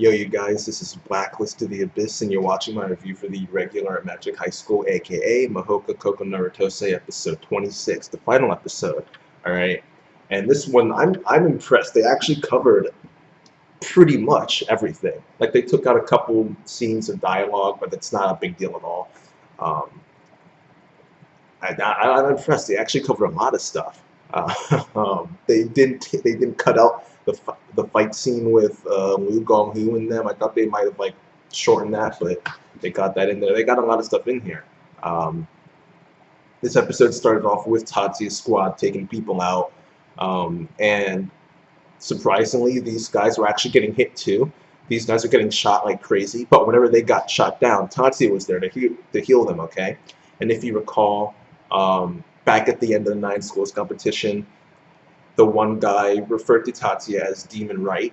Yo, you guys, this is Blacklist to the Abyss, and you're watching my review for the Irregular at Magic High School, aka Mahoka Koko Narutose episode 26, the final episode. Alright? And this one, I'm impressed. They actually covered pretty much everything. Like, they took out a couple scenes of dialogue, but it's not a big deal at all. Um, I'm impressed. They actually covered a lot of stuff. They didn't cut out the fight scene with Liu Gonghu and them. I thought they might have like shortened that, but they got that in there. They got a lot of stuff in here. Um, this episode started off with Tatsuya's squad taking people out, and surprisingly, these guys were actually getting hit too. These guys are getting shot like crazy, but whenever they got shot down, Tatsuya was there to heal them. Okay, and if you recall, back at the end of the 9 schools competition, the one guy referred to Tatsuya as Demon Right.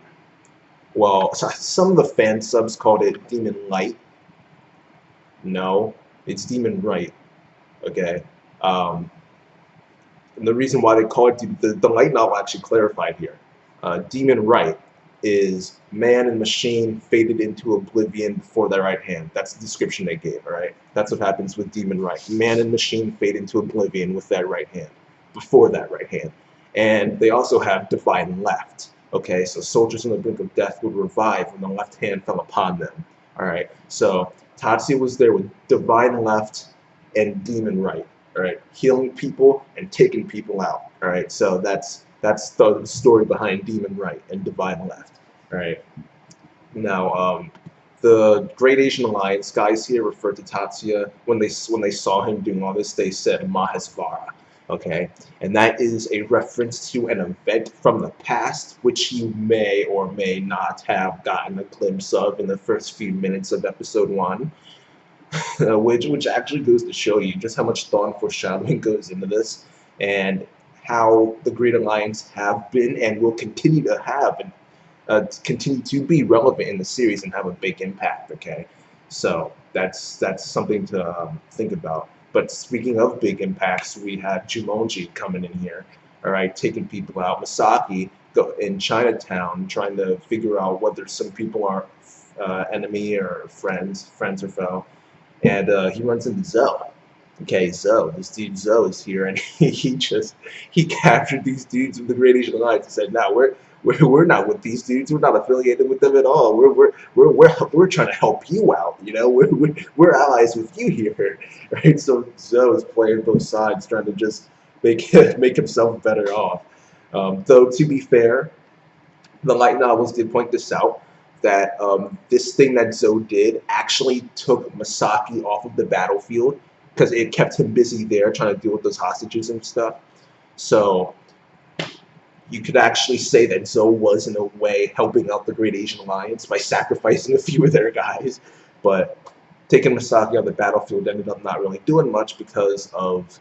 Well, some of the fan subs called it Demon Light. No, it's Demon Right. Okay. And the reason why they call it the light novel actually clarified here. Demon Right is man and machine faded into oblivion before their right hand. That's the description they gave, alright? That's what happens with Demon Right. Man and machine fade into oblivion with that right hand, before that right hand. And they also have Divine Left. Okay, so soldiers on the brink of death would revive when the left hand fell upon them. Alright, so Tatsuya was there with Divine Left and Demon Right. Alright, healing people and taking people out. Alright, so that's the story behind Demon Right and Divine Left. Alright. Now, the Great Asian Alliance guys here referred to Tatsuya when they saw him doing all this. They said Mahesvara. Okay, and that is a reference to an event from the past, which you may or may not have gotten a glimpse of in the first few minutes of episode 1, which actually goes to show you just how much thought and foreshadowing goes into this, and how the Great Alliance have been and will continue to have and continue to be relevant in the series and have a big impact. Okay, so that's something to think about. But speaking of big impacts, we had Jumonji coming in here, all right, taking people out. Masaki in Chinatown trying to figure out whether some people are enemy or friends or foe, and he runs into Zoe. Okay, this dude Zoe is here, and he captured these dudes with the Great Asian Alliance and said, "No, we're not with these dudes. We're not affiliated with them at all. We're trying to help you out. You know, we're allies with you here, right?" So Zoe is playing both sides, trying to just make himself better off. Though to be fair, the light novels did point this out, that this thing that Zoe did actually took Masaki off of the battlefield, because it kept him busy there trying to deal with those hostages and stuff. So you could actually say that Zoe was, in a way, helping out the Great Asian Alliance by sacrificing a few of their guys. But taking Masaki on the battlefield ended up not really doing much because of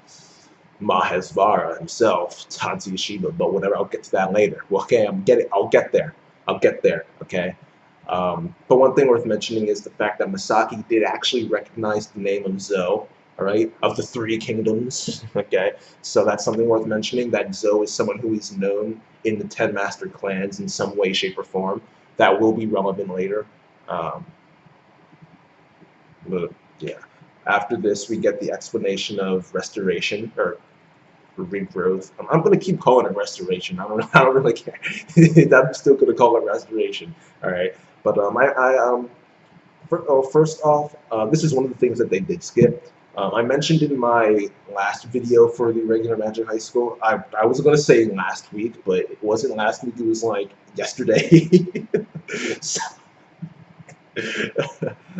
Mahesvara himself, Tatsuya Shiba. But whatever, I'll get to that later. Well, okay, I'll get there. Okay. But one thing worth mentioning is the fact that Masaki did actually recognize the name of Zoe. All right, of the 3 kingdoms. Okay, so that's something worth mentioning, that Zoe is someone who is known in the 10 master clans in some way, shape, or form. That will be relevant later. But yeah, after this we get the explanation of restoration, or regrowth. I'm going to keep calling it restoration. I don't really care. I'm still going to call it restoration. All right, but first off, this is one of the things that they did skip. I mentioned in my last video for the Regular Magic High School, I was going to say last week, but it wasn't last week, it was like yesterday. So,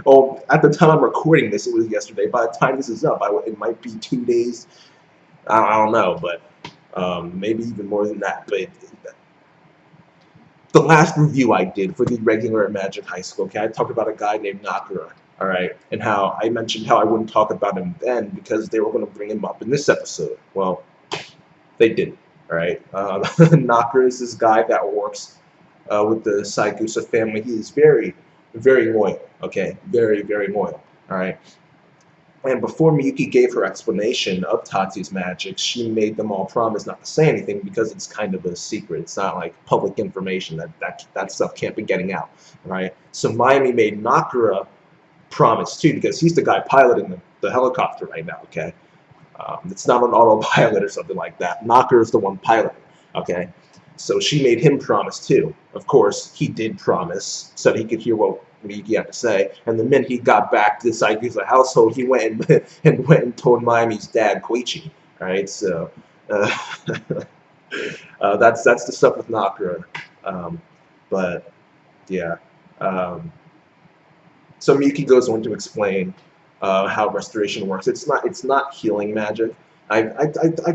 oh, at the time I'm recording this, it was yesterday. By the time this is up, it might be 2 days. I don't know, but maybe even more than that. But the last review I did for the Regular Magic High School, okay, I talked about a guy named Nakura. All right, and how I mentioned how I wouldn't talk about him then because they were going to bring him up in this episode. Well, they didn't. All right, Nakura is this guy that works with the Saigusa family. He is very, very loyal. Okay, very, very loyal. All right, And before Miyuki gave her explanation of Tatsu's magic, she made them all promise not to say anything because it's kind of a secret. It's not like public information that stuff can't be getting out, right? So Mayumi made Nakura promise too because he's the guy piloting the helicopter right now, okay? It's not an autopilot or something like that. Knocker is the one piloting, okay? So she made him promise too. Of course, he did promise so that he could hear what Miyuki had to say. And the minute he got back to the Saikyusa household, he went and told Mayumi's dad, Koichi. Right? So that's the stuff with Nakura. But yeah. So Miyuki goes on to explain how restoration works. It's not healing magic. I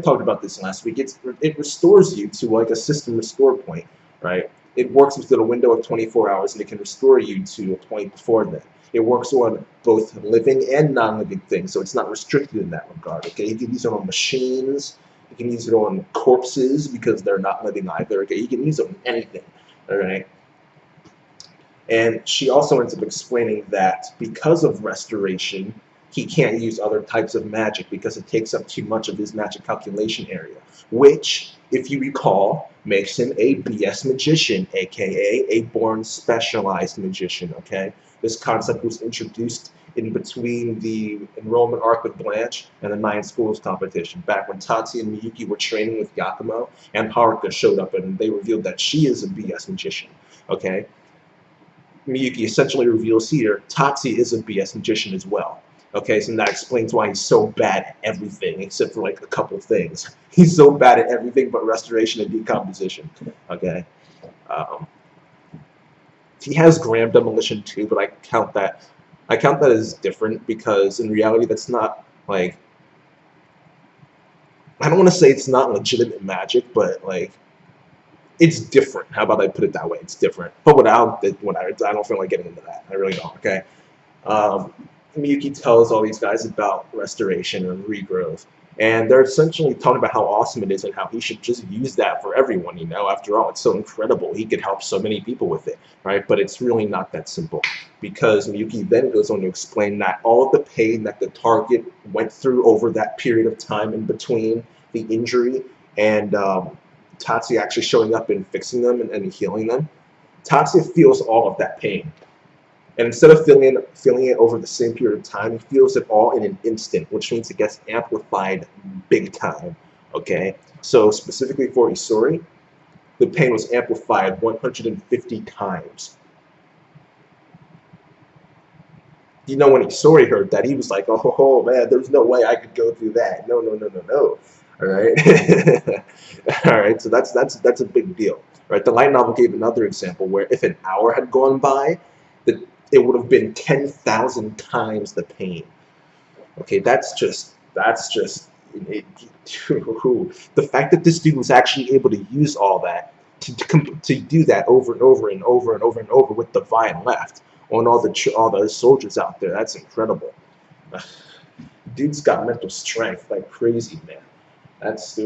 talked about this last week. It restores you to like a system restore point, right? It works within a window of 24 hours, and it can restore you to a point before then. It works on both living and non-living things, so it's not restricted in that regard. Okay, you can use it on machines. You can use it on corpses because they're not living either. Okay, you can use it on anything. All right. And she also ends up explaining that because of restoration, he can't use other types of magic because it takes up too much of his magic calculation area, which, if you recall, makes him a BS magician, aka a born specialized magician, okay? This concept was introduced in between the enrollment arc with Blanche and the 9 Schools competition, back when Tatsu and Miyuki were training with Yakumo, and Haruka showed up and they revealed that she is a BS magician, okay? Miyuki essentially reveals here Tatsu is a BS magician as well. Okay, so that explains why he's so bad at everything, except for like a couple of things. He's so bad at everything but restoration and decomposition. Okay, he has gram demolition too, but I count that as different because in reality that's not like, I don't want to say it's not legitimate magic, but like, it's different. How about I put it that way? It's different. But without it, I don't feel like getting into that. I really don't. Okay. Miyuki tells all these guys about restoration and regrowth, and they're essentially talking about how awesome it is and how he should just use that for everyone. You know, after all, it's so incredible. He could help so many people with it, right? But it's really not that simple because Miyuki then goes on to explain that all of the pain that the target went through over that period of time in between the injury and Tatsu actually showing up and fixing them and healing them, Tatsu feels all of that pain. And instead of feeling it over the same period of time, he feels it all in an instant, which means it gets amplified big time. Okay? So specifically for Isori, the pain was amplified 150 times. You know, when Isori heard that, he was like, oh man, there's no way I could go through that. No. All right? All right, so that's a big deal. Right? The light novel gave another example where if an hour had gone by, it would have been 10,000 times the pain. Okay, that's just the fact that this dude was actually able to use all that to do that over and over and over and over and over with the Vine left on all the soldiers out there. That's incredible. Dude's got mental strength like crazy, man. That's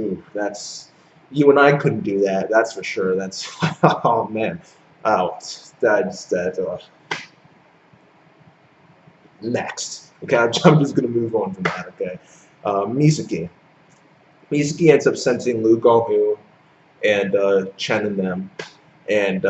you and I couldn't do that. That's for sure. That's oh man. Oh, next. Okay, I'm just gonna move on from that. Okay, Mizuki. Mizuki ends up sensing Lu Gonghu and Chen and them, and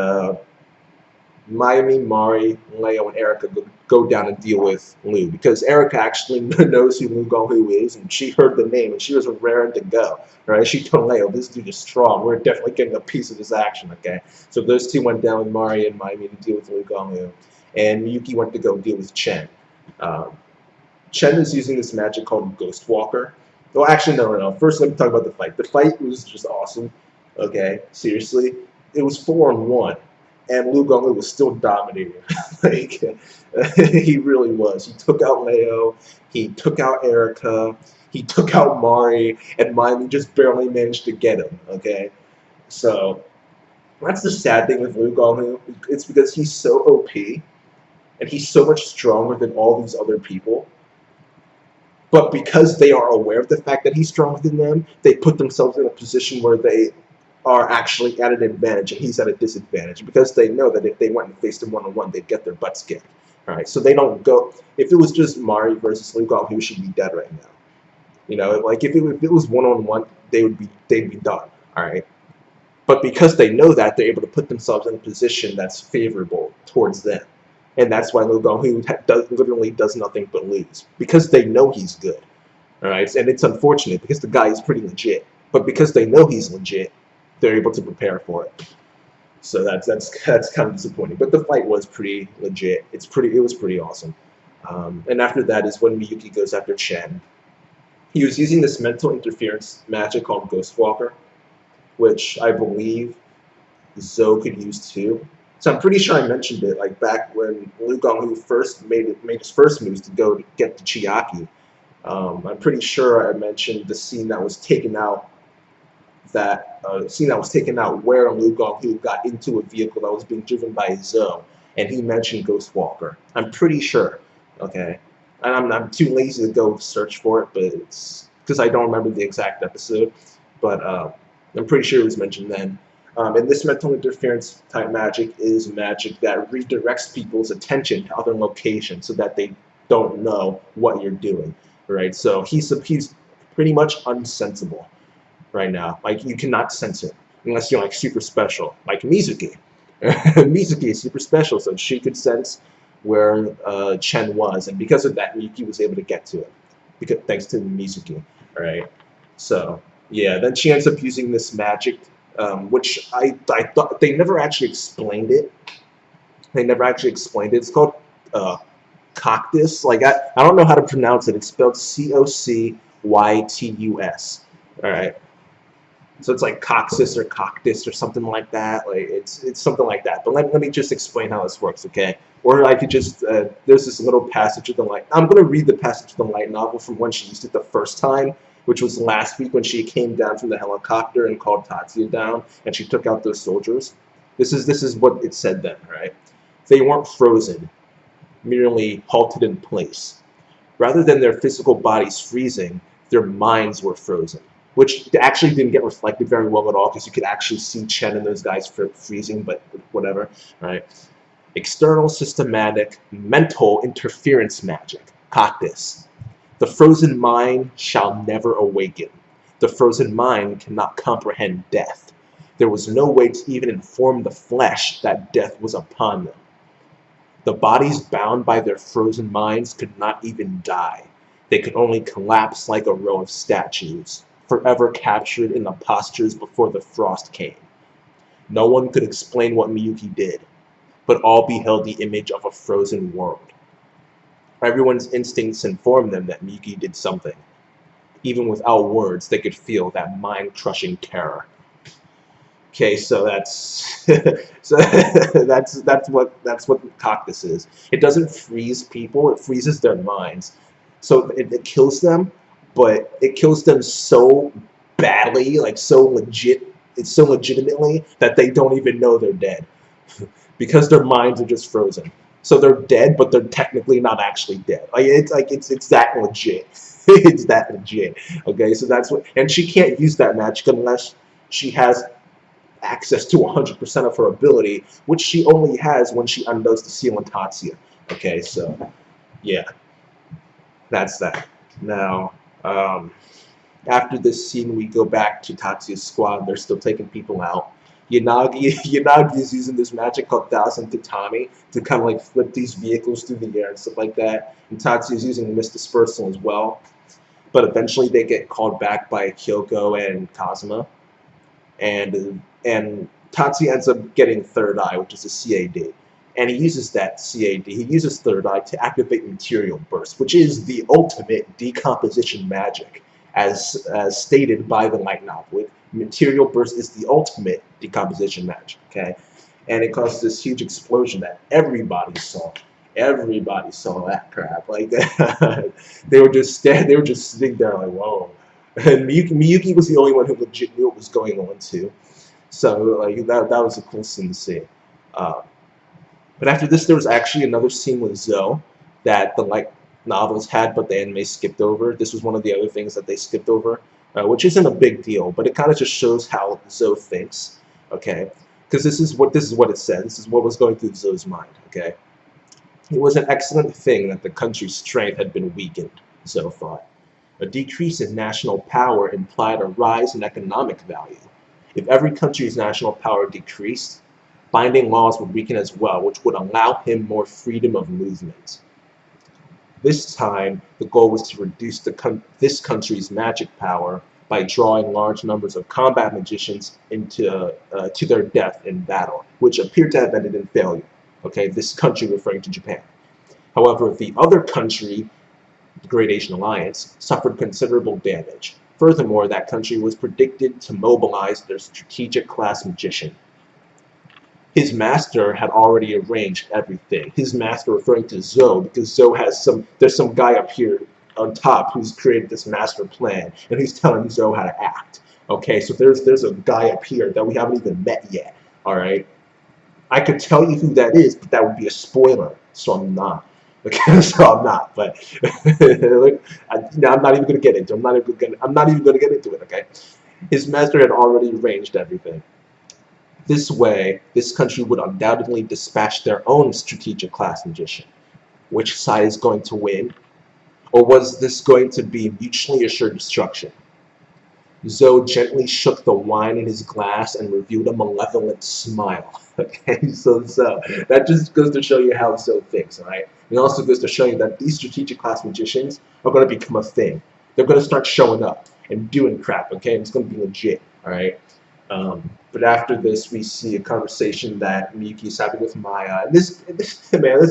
Mayumi, Mari, Leo, and Erica go down and deal with Lu because Erica actually knows who Lu Gonghu is, and she heard the name and she was raring to go. Right? She told Leo, "This dude is strong. We're definitely getting a piece of this action." Okay, so those two went down with Mari and Mayumi to deal with Lu Gonghu, and Miyuki went to go deal with Chen. Chen is using this magic called Ghost Walker. Well, actually, no. First, let me talk about the fight. The fight was just awesome. Okay, seriously, it was 4-on-1, and Lu Gonglu was still dominating. Like he really was. He took out Leo, he took out Erica, he took out Mari, and Mayumi just barely managed to get him. Okay, so that's the sad thing with Lu Gonglu. It's because he's so OP. And he's so much stronger than all these other people. But because they are aware of the fact that he's stronger than them, they put themselves in a position where they are actually at an advantage and he's at a disadvantage because they know that if they went and faced him one-on-one, they'd get their butts kicked. All right, so they don't go. If it was just Mari versus Liu Gonghu, she'd be dead right now. You know, like if it was one-on-one, they'd be done. All right, but because they know that, they're able to put themselves in a position that's favorable towards them, and that's why Liu Gonghu literally does nothing but lose because they know he's good. All right, and it's unfortunate because the guy is pretty legit, but because they know he's legit, they're able to prepare for it. So that's kind of disappointing. But the fight was pretty legit. It was pretty awesome. And after that is when Miyuki goes after Chen. He was using this mental interference magic called Ghostwalker, which I believe Zoe could use too. So I'm pretty sure I mentioned it like back when Liu Gonghu first made his first moves to go to get to Chiaki. I'm pretty sure I mentioned the scene that was taken out. Where Liu Gonghu got into a vehicle that was being driven by Zoe, and he mentioned Ghostwalker. I'm pretty sure. Okay, and I'm too lazy to go search for it, but it's because I don't remember the exact episode. But I'm pretty sure it was mentioned then. And this mental interference type magic is magic that redirects people's attention to other locations so that they don't know what you're doing. Right? So he's pretty much unsensible right now. Like you cannot sense it unless you're like super special, like Mizuki. Mizuki is super special, so she could sense where Chen was, and because of that, Miyuki was able to get to it, thanks to Mizuki. All right. So yeah, then she ends up using this magic, which I thought they never actually explained it. It's called Coctus. Like I don't know how to pronounce it. It's spelled Cocytus. All right. So it's like Coxus or Coctus or something like that. Like it's something like that. But let me just explain how this works, okay? Or I could just there's this little passage of the light. I'm gonna read the passage of the light novel from when she used it the first time, which was last week when she came down from the helicopter and called Tatsuya down and she took out those soldiers. This is what it said then, right? They weren't frozen, merely halted in place. Rather than their physical bodies freezing, their minds were frozen, which actually didn't get reflected very well at all because you could actually see Chen and those guys freezing, but whatever, right? External systematic mental interference magic, Coctus. The frozen mind shall never awaken. The frozen mind cannot comprehend death. There was no way to even inform the flesh that death was upon them. The bodies bound by their frozen minds could not even die. They could only collapse like a row of statues, forever captured in the postures before the frost came. No one could explain what Miyuki did, but all beheld the image of a frozen world. Everyone's instincts informed them that Miyuki did something. Even without words, they could feel that mind-crushing terror. Okay, so that's that's what Coctus is. It doesn't freeze people; it freezes their minds. So it kills them, but it kills them so badly, like so legit. It's so legitimately that they don't even know they're dead because their minds are just frozen. So they're dead, but they're technically not actually dead. It's that legit. It's that legit. Okay, so that's what, and she can't use that magic unless she has access to 100% of her ability, which she only has when she undoes the seal on Tatsuya. Okay, so yeah, that's that. Now, after this scene, we go back to Tatsuya's squad. They're still taking people out. Yanagi is using this magic called Thousand Tatami to kind of like flip these vehicles through the air and stuff like that. And Tatsuya is using Mist Dispersal as well. But eventually they get called back by Kyoko and Kazuma. And Tatsuya ends up getting Third Eye, which is a CAD. And he uses that CAD. He uses Third Eye to activate Material Burst, which is the ultimate decomposition magic, as stated by the light novel. Material Burst is the ultimate decomposition magic, okay? And it causes this huge explosion that everybody saw. Everybody saw that crap. Like they were just sitting there like, whoa. And Miyuki was the only one who legit knew what was going on too. So like that was a cool scene to see. But after this, there was actually another scene with Zoe that the light novels had, but the anime skipped over. This was one of the other things that they skipped over, which isn't a big deal, but it kind of just shows how Zoe thinks. Okay, because this is what it says. This is what was going through Zoe's mind. Okay, It was an excellent thing that the country's strength had been weakened, Zoe thought. A decrease in national power implied a rise in economic value. If every country's national power decreased, binding laws would weaken as well, which would allow him more freedom of movement. This time, the goal was to reduce this country's magic power by drawing large numbers of combat magicians to their death in battle, which appeared to have ended in failure. Okay, this country referring to Japan. However, the other country, the Great Asian Alliance, suffered considerable damage. Furthermore, that country was predicted to mobilize their strategic class magician. His master had already arranged everything. His master referring to Zoe, because Zoe has there's some guy up here on top who's created this master plan, and he's telling Zoe how to act. Okay, so there's a guy up here that we haven't even met yet. All right, I could tell you who that is, but that would be a spoiler, so I'm not. Okay, so I'm not. But I'm not even gonna get into. I'm not even gonna get into it. Okay, his master had already arranged everything. This way, this country would undoubtedly dispatch their own strategic class magician. Which side is going to win? Or was this going to be mutually assured destruction? Zoe gently shook the wine in his glass and revealed a malevolent smile. Okay, so that just goes to show you how Zoe thinks, alright? It also goes to show you that these strategic class magicians are going to become a thing. They're going to start showing up and doing crap, okay? It's going to be legit, alright? But after this, we see a conversation that Miyuki's having with Maya. And this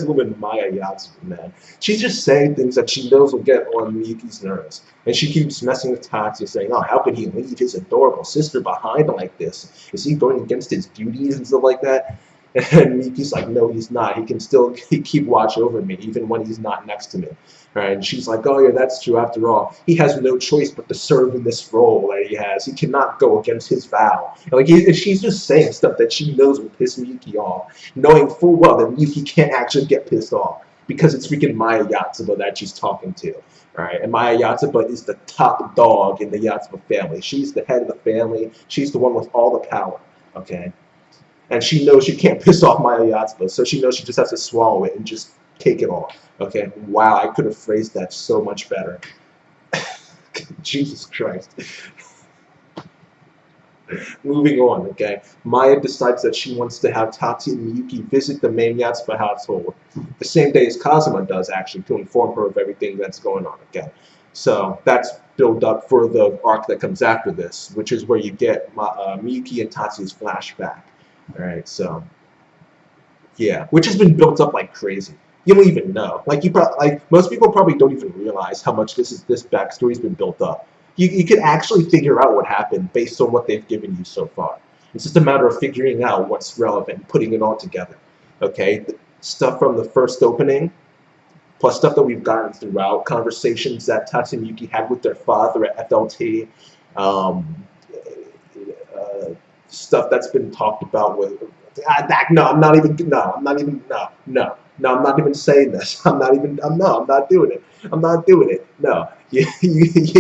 woman, Maya Yatsu, man. She's just saying things that she knows will get on Miyuki's nerves. And she keeps messing with Tatsuya, saying, oh, how could he leave his adorable sister behind like this? Is he going against his duties and stuff like that? And Miyuki's like, no, he's not. He can still keep watch over me, even when he's not next to me. Right? And she's like, oh, yeah, that's true. After all, he has no choice but to serve in this role that he has. He cannot go against his vow. And she's just saying stuff that she knows will piss Miyuki off, knowing full well that Miyuki can't actually get pissed off because it's freaking Maya Yatsuba that she's talking to. Right? And Maya Yatsuba is the top dog in the Yatsuba family. She's the head of the family. She's the one with all the power. Okay? And she knows she can't piss off Maya Yatsuba, so she knows she just has to swallow it and just take it off. Okay, wow, I could have phrased that so much better. Jesus Christ. Moving on, okay. Maya decides that she wants to have Tatsuya and Miyuki visit the main Yatsuba household the same day as Kazuma does, actually, to inform her of everything that's going on, okay. So that's built up for the arc that comes after this, which is where you get Miyuki and Tatsuya's flashback. Alright, so yeah, which has been built up like crazy. You don't even know. Most people probably don't even realize how much this backstory's been built up. You could actually figure out what happened based on what they've given you so far. It's just a matter of figuring out what's relevant and putting it all together. Okay, stuff from the first opening, plus stuff that we've gotten throughout, conversations that Tatsuya and Miyuki had with their father at FLT, stuff that's been talked about with. I'm not even saying this. I'm not doing it. I'm not doing it. No,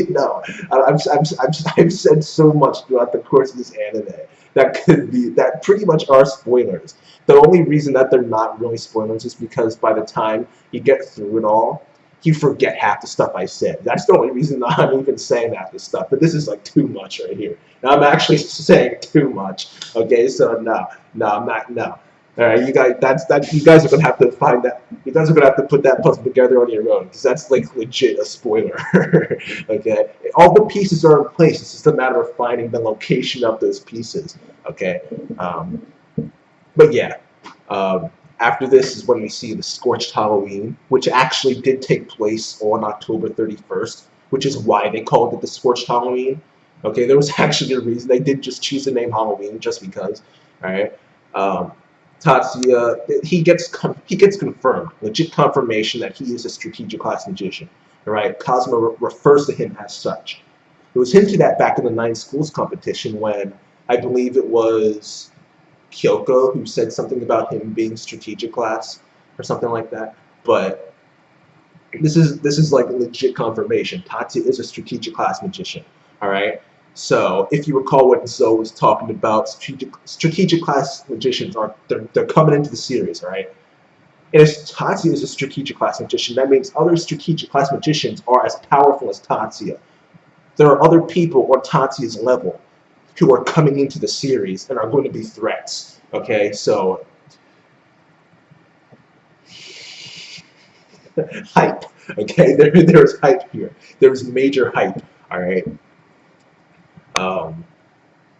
no. I've said so much throughout the course of this anime that pretty much are spoilers. The only reason that they're not really spoilers is because by the time you get through it all, you forget half the stuff I said. That's the only reason I'm even saying half the stuff. But this is like too much right here. Now I'm actually saying too much. Okay, so no, I'm not. No. All right, you guys. You guys are gonna have to find that. You guys are gonna have to put that puzzle together on your own because that's like legit a spoiler. Okay, all the pieces are in place. It's just a matter of finding the location of those pieces. Okay, but yeah. After this is when we see the Scorched Halloween, which actually did take place on October 31st, which is why they called it the Scorched Halloween. Okay, there was actually a reason. They did just choose the name Halloween just because. All right. Tatsuya, he gets confirmed, legit confirmation that he is a strategic class magician. All right. Kazuma refers to him as such. It was hinted at back in the 9 schools competition when I believe it was Kyoko who said something about him being strategic class or something like that, but this is like legit confirmation. Tatsuya is a strategic class magician. All right. So if you recall what Zoe was talking about, strategic class magicians they're coming into the series. All right. And if Tatsuya is a strategic class magician, that means other strategic class magicians are as powerful as Tatsuya. There are other people on Tatsuya's level who are coming into the series and are going to be threats. Okay, so hype. Okay, there's hype here. There's major hype. All right. Um,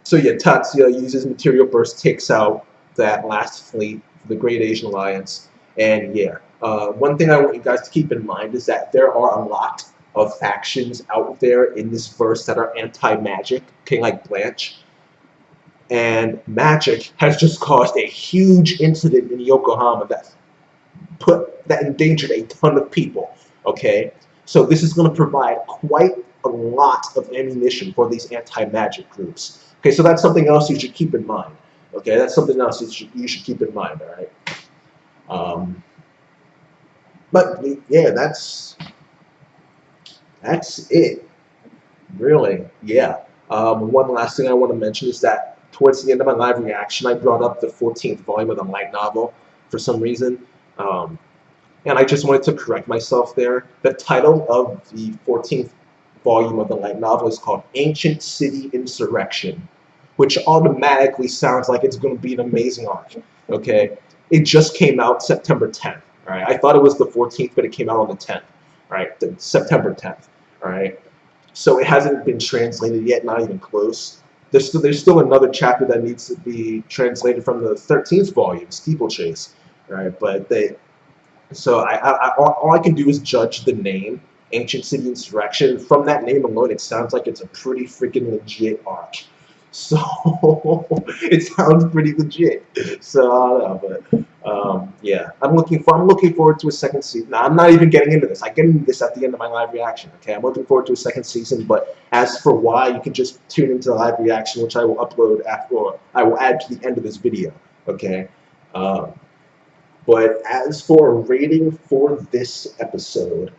so yeah, Tatsuya uses Material Burst, takes out that last fleet, the Great Asian Alliance, and yeah. One thing I want you guys to keep in mind is that there are a lot of factions out there in this verse that are anti-magic, okay, like Blanche. And magic has just caused a huge incident in Yokohama that endangered a ton of people. Okay, so this is going to provide quite a lot of ammunition for these anti-magic groups. Okay, so that's something else you should keep in mind. Okay, that's something else you should keep in mind. All right. But yeah, that's it. Really, yeah. One last thing I want to mention is that towards the end of my live reaction, I brought up the 14th volume of the light novel for some reason. And I just wanted to correct myself there. The title of the 14th volume of the light novel is called Ancient City Insurrection, which automatically sounds like it's going to be an amazing arc. Okay, it just came out September 10th. All right, I thought it was the 14th, but it came out on the 10th. All right, September 10th. All right, so it hasn't been translated yet, not even close. There's still another chapter that needs to be translated from the 13th volume, Steeplechase. All right, but so all I can do is judge the name, Ancient City Insurrection. From that name alone, it sounds like it's a pretty freaking legit arc. So it sounds pretty legit. So I don't know, but yeah, I'm looking forward to a second season. Now, I'm not even getting into this. I get into this at the end of my live reaction. Okay, I'm looking forward to a second season. But as for why, you can just tune into the live reaction, which I will upload after, or I will add to the end of this video. Okay. But as for a rating for this episode,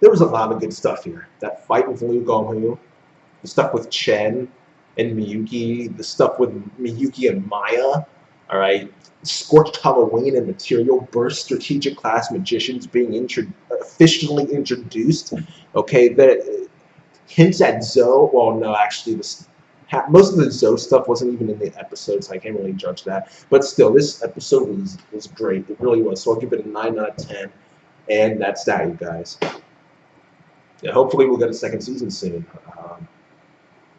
there was a lot of good stuff here. That fight with Liu Gonghu, the stuff with Chen and Miyuki, the stuff with Miyuki and Maya, all right, Scorched Halloween and Material Burst strategic class magicians being officially introduced. Okay, that hints at Zoe. Well, no, actually, most of the Zoe stuff wasn't even in the episode, so I can't really judge that. But still, this episode was great. It really was. So I'll give it a 9 out of 10. And that's that, you guys. Yeah, hopefully we'll get a second season soon.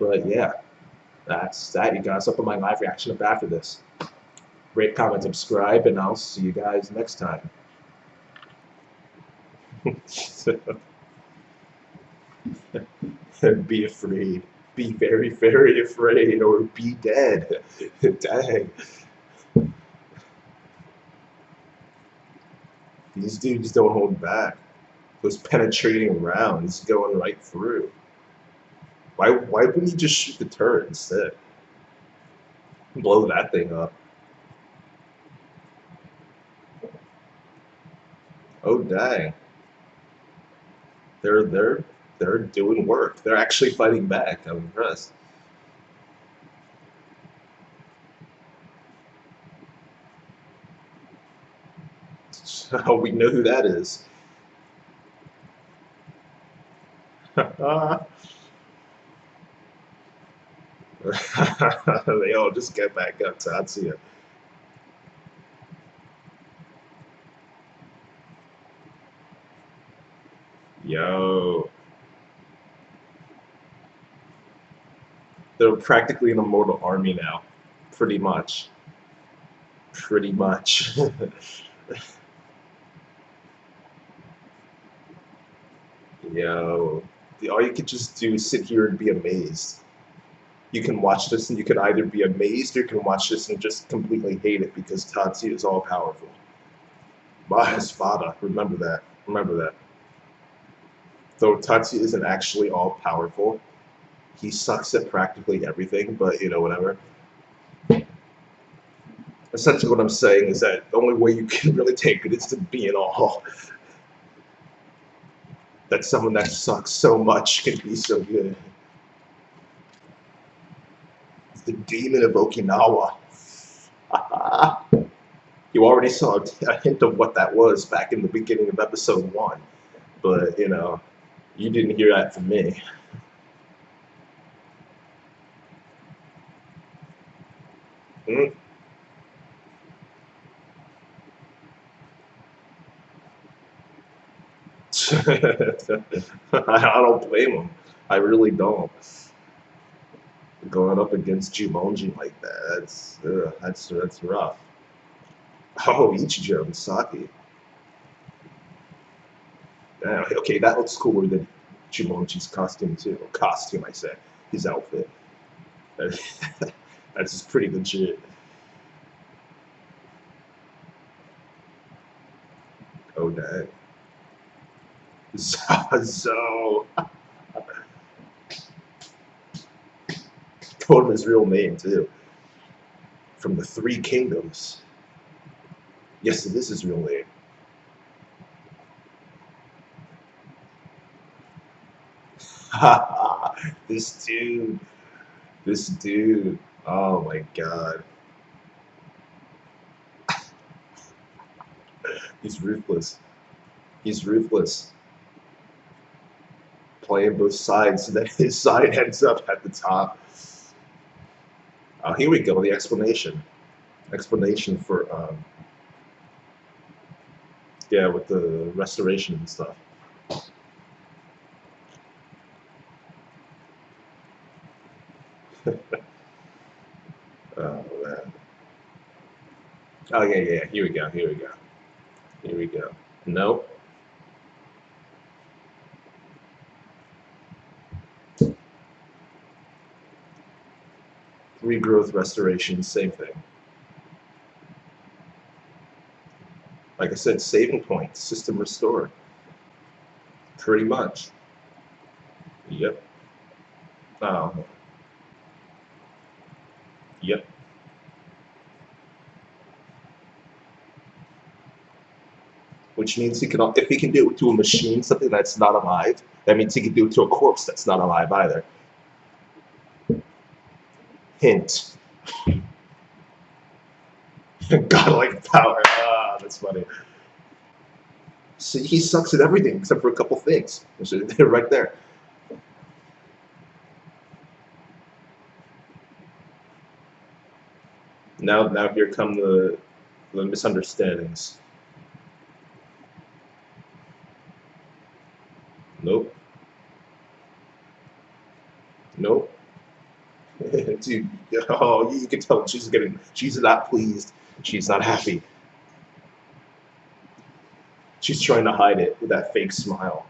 But yeah, that's that, you guys. I'll put my live reaction up after this. Rate, comment, subscribe, and I'll see you guys next time. Be afraid. Be very, very afraid, or be dead. Dang. These dudes don't hold back. Those penetrating rounds going right through. Why wouldn't you just shoot the turret instead? Blow that thing up. Oh dang. They're doing work. They're actually fighting back. I'm impressed. So we know who that is. They all just get back up. Tatsuya. Yo. They're practically an immortal army now. Pretty much. Pretty much. Yo. All you could just do is sit here and be amazed. You can watch this and you could either be amazed or you can watch this and just completely hate it because Tatsuya is all powerful. Mahaspada. Remember that. Remember that. Though Tatsuya isn't actually all powerful, he sucks at practically everything, but you know, whatever. Essentially what I'm saying is that the only way you can really take it is to be in awe. That someone that sucks so much can be so good. The Demon of Okinawa. You already saw a hint of what that was back in the beginning of episode 1, but you didn't hear that from me. Mm. I don't blame him. I really don't. Going up against Jumonji like that, that's rough. Oh, Ichijo and Saki. Damn, okay, that looks cooler than Jumonji's costume too. Costume, I said. His outfit. That's just pretty legit. Oh, dang. Zazo. Told him his real name too. From the Three Kingdoms. Yes, it is his real name. This dude. This dude. Oh my god. He's ruthless. He's ruthless. Playing both sides so that his side ends up at the top. Here we go, the explanation. Explanation for, yeah, with the restoration and stuff. Oh, man. Oh, yeah, here we go, here we go. Here we go. Nope. Regrowth, restoration, same thing. Like I said, saving point, system restored. Pretty much. Yep. Oh. Yep. Which means he can, if he can do it to a machine, something that's not alive, that means he can do it to a corpse that's not alive either. Hint. Godlike power. Ah, that's funny. See, he sucks at everything except for a couple things. They're right there. Now here come the misunderstandings. Nope. Nope. Dude, oh, you can tell she's not pleased. She's not happy. She's trying to hide it with that fake smile.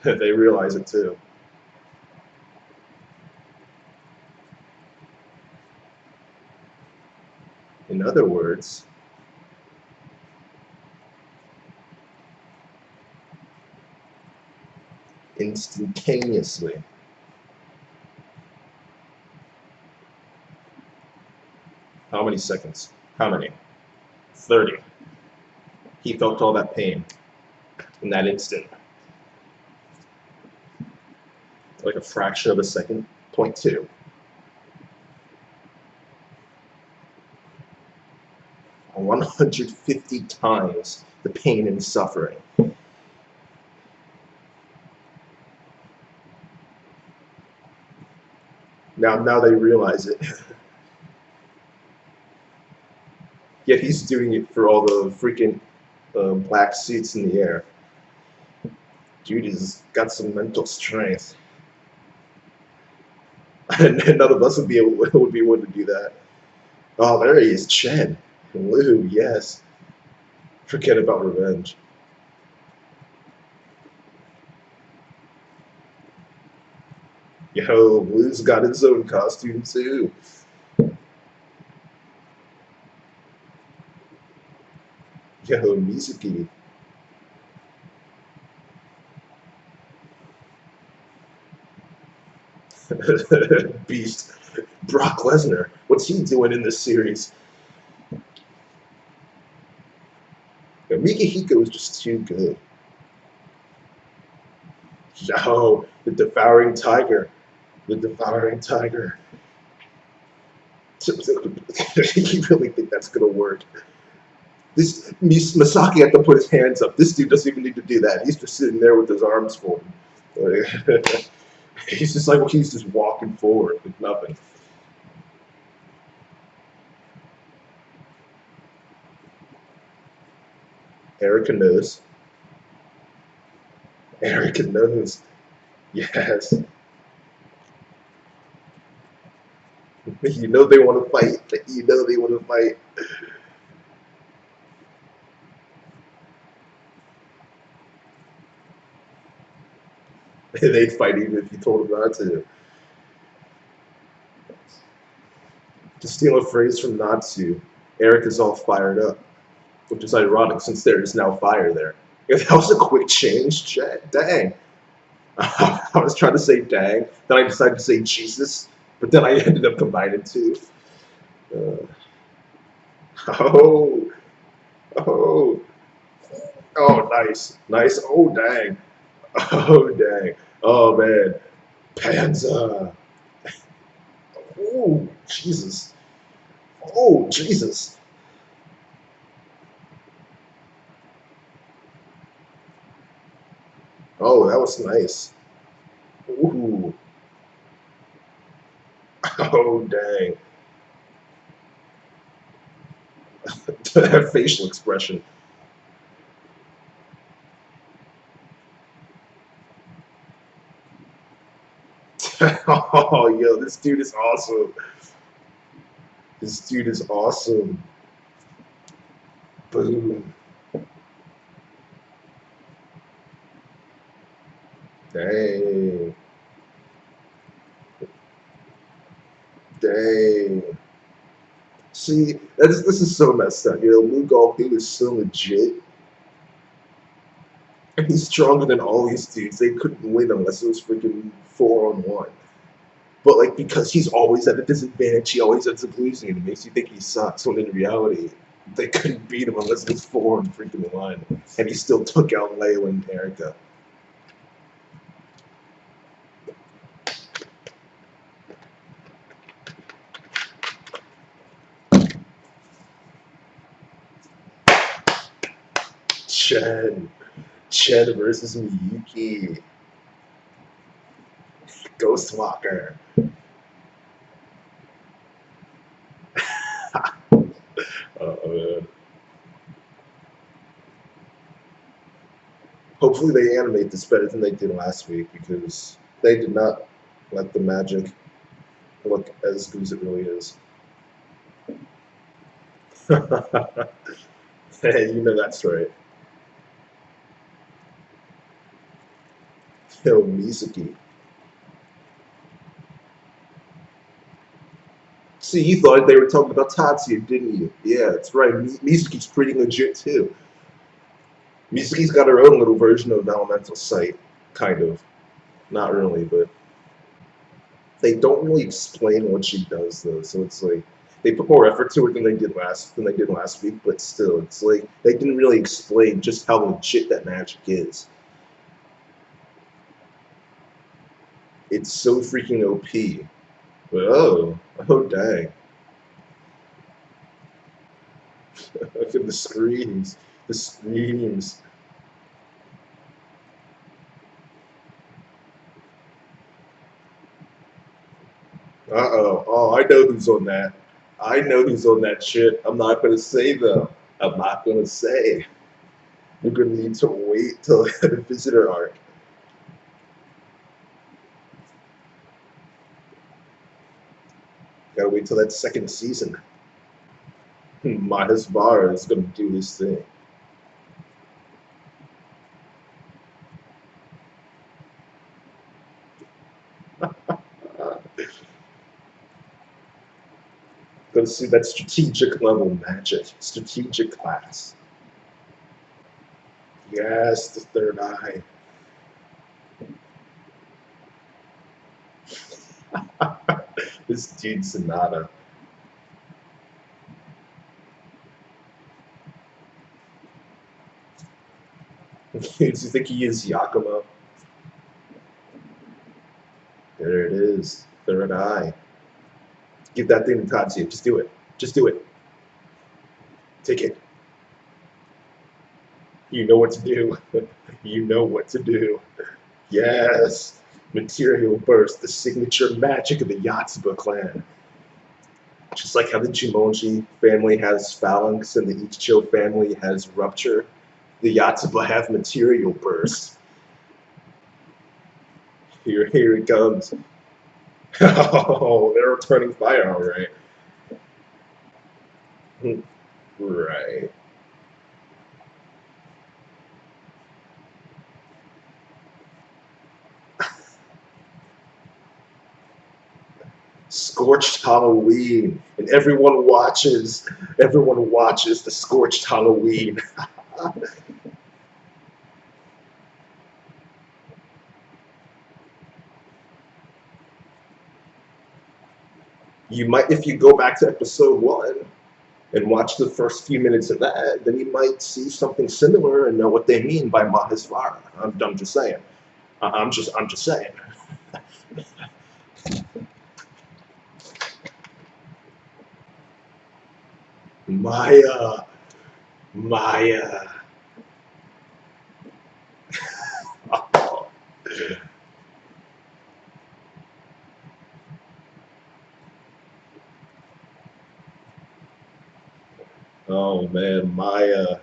They realize it too. In other words, instantaneously. How many seconds? How many? 30. He felt all that pain in that instant. Like a fraction of a second. 0.2. 150 times the pain and suffering. Now they realize it. Yet he's doing it for all the freaking black suits in the air. Dude has got some mental strength. And none of us would be able to do that. Oh, there he is, Chen. Lou, yes. Forget about revenge. Yo, Lou's got his own costume too. Yo, Mizuki. Beast. Brock Lesnar. What's he doing in this series? Yo, Mikihiko is just too good. Yo, the devouring tiger. The devouring tiger. You really think that's gonna work? This Masaki had to put his hands up. This dude doesn't even need to do that. He's just sitting there with his arms folded. Like, he's just like he's just walking forward with nothing. Erica knows. Erica knows. Yes. You know they want to fight. You know they want to fight. They'd fight even if you told them not to. To steal a phrase from Natsu, Eric is all fired up, which is ironic since there is now fire there. If that was a quick change, dang. I was trying to say dang, then I decided to say Jesus, but then I ended up combining two. Uh, oh, oh, oh, nice, nice. Oh, dang. Oh, dang. Oh, man. Panzer. Oh, Jesus. Oh, Jesus. Oh, that was nice. Ooh. Oh, dang. That facial expression. Oh, yo, this dude is awesome. This dude is awesome. Boom. Dang. Dang. See, this is so messed up. You know, Mughal, he was so legit. And he's stronger than all these dudes. They couldn't win unless it was freaking 4-on-1. But, like, because he's always at a disadvantage, he always ends up losing, and it makes you think he sucks, when in reality, they couldn't beat him unless it was 4-on-1. And he still took out Leo and Erica. Chen versus Miyuki. Ghostwalker. Man. Hopefully they animate this better than they did last week because they did not let the magic look as good as it really is. Hey, you know that's right. Yo, Mizuki. See, you thought they were talking about Tatsuya, didn't you? Yeah, that's right. Mizuki's pretty legit too. Mizuki's got her own little version of Elemental Sight, kind of. Not really, but they don't really explain what she does though. So it's like they put more effort to it than they did last week, but still, it's like they didn't really explain just how legit that magic is. It's so freaking OP. But oh dang. Look at the screams. The screams. Uh-oh. Oh, I know who's on that. I know who's on that shit. I'm not gonna say though. I'm not gonna say. You're gonna need to wait till the visitor arc. Gotta wait till that second season. Mahasvara is gonna do his thing. Gonna see that strategic level magic. Strategic class. Yes, the third eye. This dude Sonata. Do you think he is Yakumo? There it is. Third eye. Give that thing to Tatsuya. Just do it. Just do it. Take it. You know what to do. You know what to do. Yes. Material burst, the signature magic of the Yatsuba clan. Just like how the Jumonji family has phalanx and the Ichicho family has rupture, the Yatsuba have material burst. Here it comes. Oh, they're returning fire, all right. Right. Scorched Halloween, and everyone watches. Everyone watches the Scorched Halloween. You might, if you go back to episode 1 and watch the first few minutes of that, then you might see something similar and know what they mean by Mahasvara. I'm just saying. I'm just saying. Maya, Maya. Oh, oh man, Maya.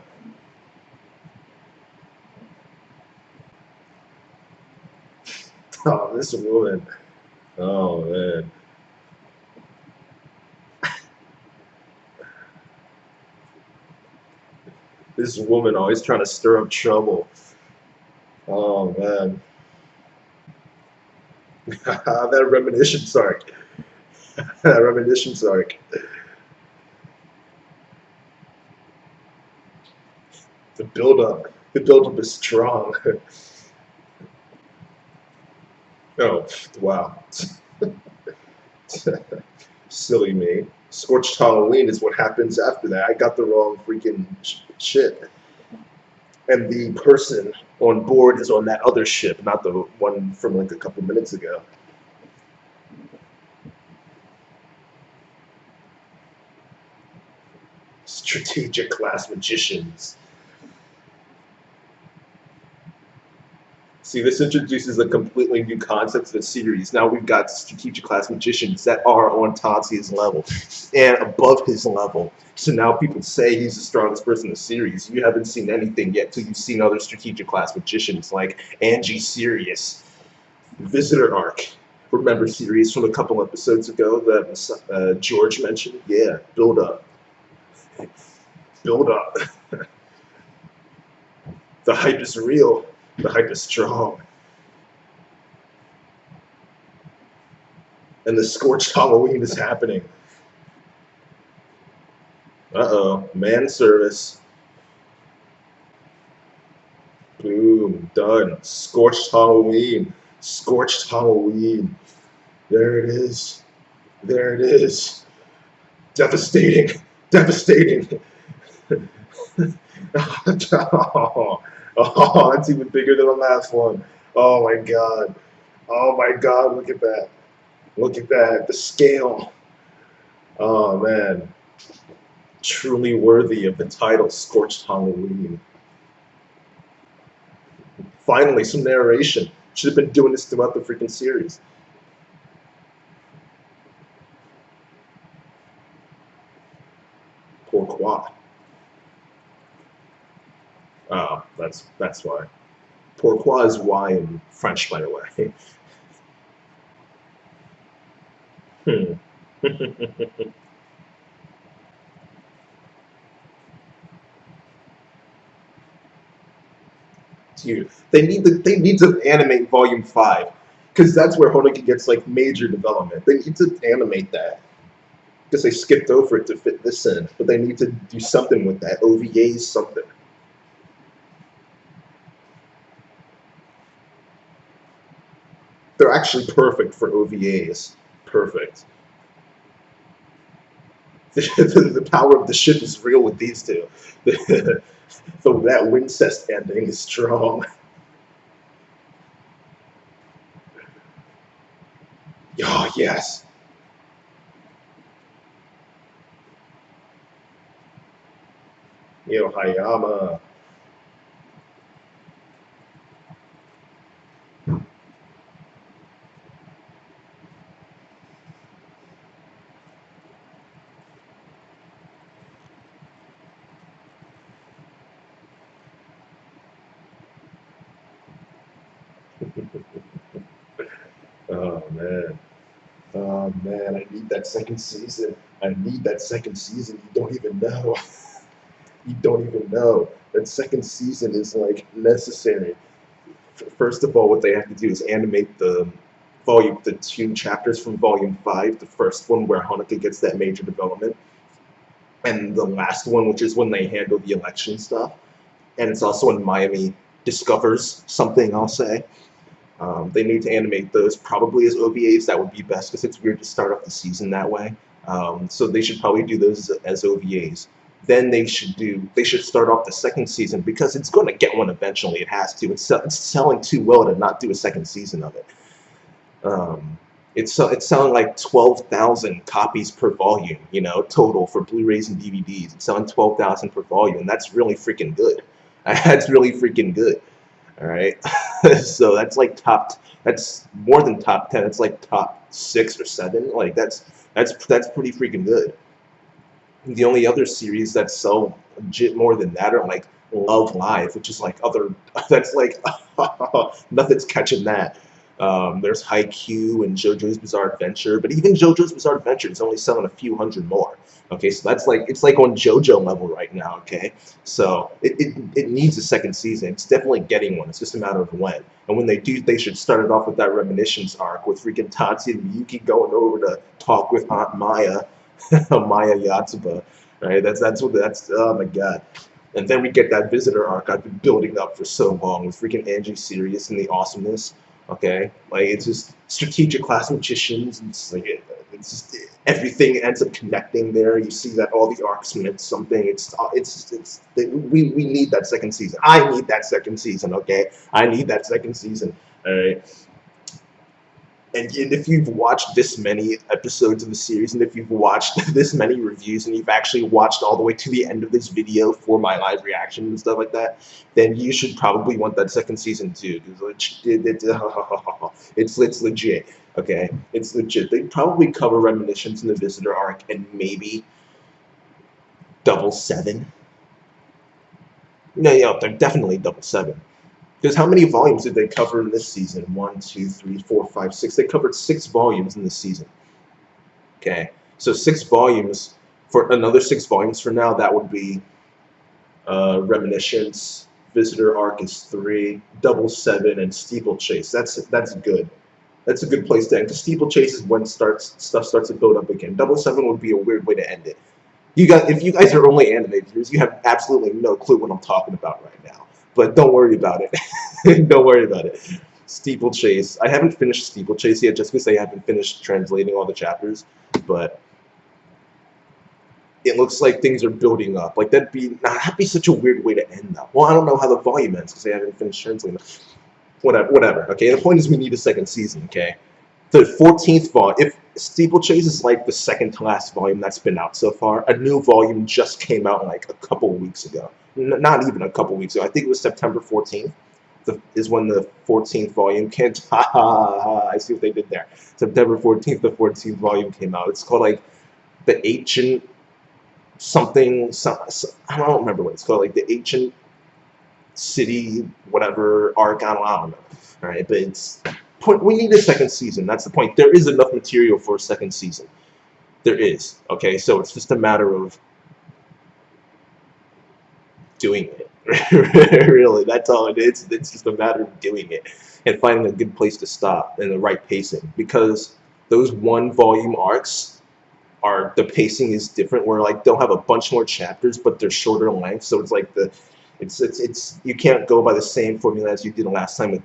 Oh, this woman. Oh man. This woman always trying to stir up trouble. Oh man. That reminiscence arc. That reminiscence arc. The build up. The build up is strong. Oh, wow. Silly me. Scorched Halloween is what happens after that. I got the wrong freaking shit. And the person on board is on that other ship, not the one from like a couple minutes ago. Strategic class magicians. See, this introduces a completely new concept to the series. Now we've got strategic class magicians that are on Tatsuya's level and above his level. So now people say he's the strongest person in the series. You haven't seen anything yet till you've seen other strategic class magicians like Angie Sirius, Visitor Arc. Remember Sirius from a couple episodes ago that George mentioned? Yeah, build up. Build up. The hype is real. The hype is strong. And the Scorched Halloween is happening. Uh-oh. Man service. Boom. Done. Scorched Halloween. Scorched Halloween. There it is. There it is. Devastating. Devastating. Oh, oh, that's even bigger than the last one. Oh my god. Oh my god, look at that. Look at that. The scale. Oh man. Truly worthy of the title Scorched Halloween. Finally, some narration. Should have been doing this throughout the freaking series. Pourquoi? Oh, that's why. Pourquoi is why in French, by the way. Dude, they need to animate Volume 5 because that's where Honoki gets like major development. They need to animate that because they skipped over it to fit this in, but they need to do something with that. OVAs, something. They're actually perfect for OVAs. Perfect. The power of the ship is real with these two. So that Wincest ending is strong. Oh, yes. Yo, Hayama. Oh man. Oh man, I need that second season. I need that second season. You don't even know. You don't even know. That second season is like necessary. First of all, what they have to do is animate the 2 chapters from volume 5, the first one where Hanukkah gets that major development, and the last one, which is when they handle the election stuff. And it's also when Miami discovers something, I'll say. They need to animate those probably as OVAs. That would be best because it's weird to start off the season that way. So they should probably do those as OVAs. Then they should start off the second season because it's going to get one eventually. It has to. It's selling too well to not do a second season of it. It's selling like 12,000 copies per volume, total for Blu-rays and DVDs. It's selling 12,000 per volume, and that's really freaking good. That's really freaking good. All right, so that's like That's more than top 10. It's like top 6 or 7. Like that's pretty freaking good. The only other series that sell legit more than that are like Love Live, which is like other. That's like nothing's catching that. There's Haikyuu and JoJo's Bizarre Adventure, but even JoJo's Bizarre Adventure is only selling a few hundred more. Okay, so that's like it's like on JoJo level right now. Okay, so it needs a second season. It's definitely getting one. It's just a matter of when. And when they do, they should start it off with that reminiscence arc with freaking Tatsuya and Miyuki going over to talk with Aunt Maya, Maya Yatsuba. Right? That's oh my god. And then we get that visitor arc I've been building up for so long with freaking Angie Sirius and the awesomeness. Okay, like it's just strategic class magicians. It's just everything ends up connecting there. You see that all the arcs meant something. We need that second season. I need that second season. Okay, I need that second season. All right. And if you've watched this many episodes of the series, and if you've watched this many reviews, and you've actually watched all the way to the end of this video for my live reaction and stuff like that, then you should probably want that second season too. It's legit. Okay, it's legit. They probably cover Reminiscence in the Visitor arc and maybe Double Seven. No, yeah, they're definitely Double Seven. Because how many volumes did they cover in this season? 1, 2, 3, 4, 5, 6. They covered 6 volumes in this season. Okay, so 6 volumes for another 6 volumes from now. That would be Reminiscence, Visitor Arc is 3, Double Seven, and Steeplechase. That's good. That's a good place to end. Because Steeplechase is when stuff starts to build up again. Double Seven would be a weird way to end it. If you guys are only anime viewers, you have absolutely no clue what I'm talking about right now. But don't worry about it. Don't worry about it. Steeplechase. I haven't finished Steeplechase yet, just because I haven't finished translating all the chapters. But it looks like things are building up. Like that'd be such a weird way to end though. Well, I don't know how the volume ends because I haven't finished translating. Whatever. Okay. The point is, we need a second season. Okay. The 14th volume. If Steeplechase is like the second to last volume that's been out so far, a new volume just came out like a couple weeks ago. Not even a couple weeks ago. I think it was September 14th is when the 14th volume came. I see what they did there. September 14th, the 14th volume came out. It's called like the Ancient something. I don't remember what it's called. Like the Ancient City, whatever arc. I don't know. All right, but we need a second season. That's the point. There is enough material for a second season. There is. Okay, so it's just a matter of doing it. Really, that's all it is. It's just a matter of doing it and finding a good place to stop and the right pacing, because those 1 volume arcs the pacing is different, where like they'll have a bunch more chapters but they're shorter length, so it's like it's you can't go by the same formula as you did last time with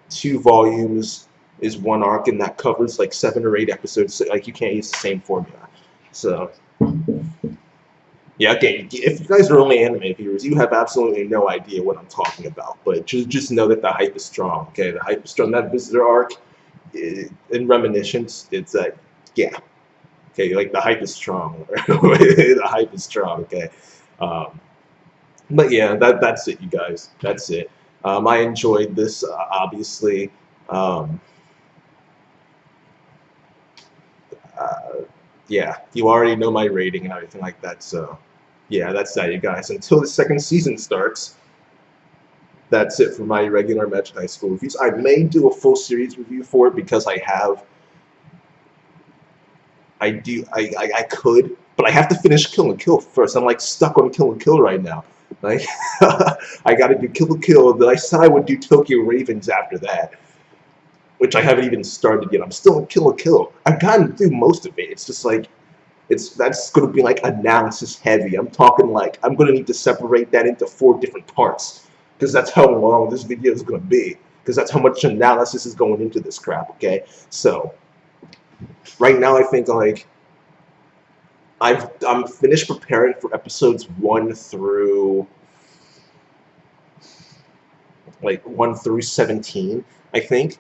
two volumes is 1 arc, and that covers like 7 or 8 episodes, so like you can't use the same formula. So yeah, okay, if you guys are only anime viewers, you have absolutely no idea what I'm talking about, but just know that the hype is strong, okay? The hype is strong. That Visitor arc in Reminiscence, it's yeah. Okay, like the hype is strong. The hype is strong. Okay, but yeah, that's it, you guys. That's it. I enjoyed this, obviously. Um, uh, yeah, you already know my rating and everything like that. So yeah, that's that, you guys. Until the second season starts, that's it for my regular Magic High School reviews. I may do a full series review for it because I could, but I have to finish Kill la Kill first. I'm like stuck on Kill la Kill right now. Like I got to do Kill la Kill. Then I said I would do Tokyo Ravens after that, which I haven't even started yet. I'm still in Kill la Kill. I've gotten through most of it. It's just like that's going to be like analysis heavy. I'm talking like I'm going to need to separate that into 4 different parts because that's how long this video is going to be. Because that's how much analysis is going into this crap. Okay, so right now I think like I'm finished preparing for episodes 1 through 17, I think.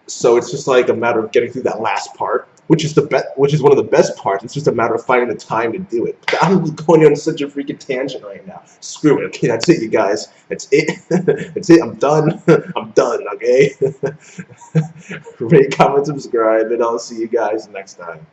So it's just like a matter of getting through that last part, which is which is one of the best parts. It's just a matter of finding the time to do it. But I'm going on such a freaking tangent right now. Screw it. Okay, that's it, you guys. That's it. That's it. I'm done. I'm done. Okay. Rate, comment, subscribe, and I'll see you guys next time.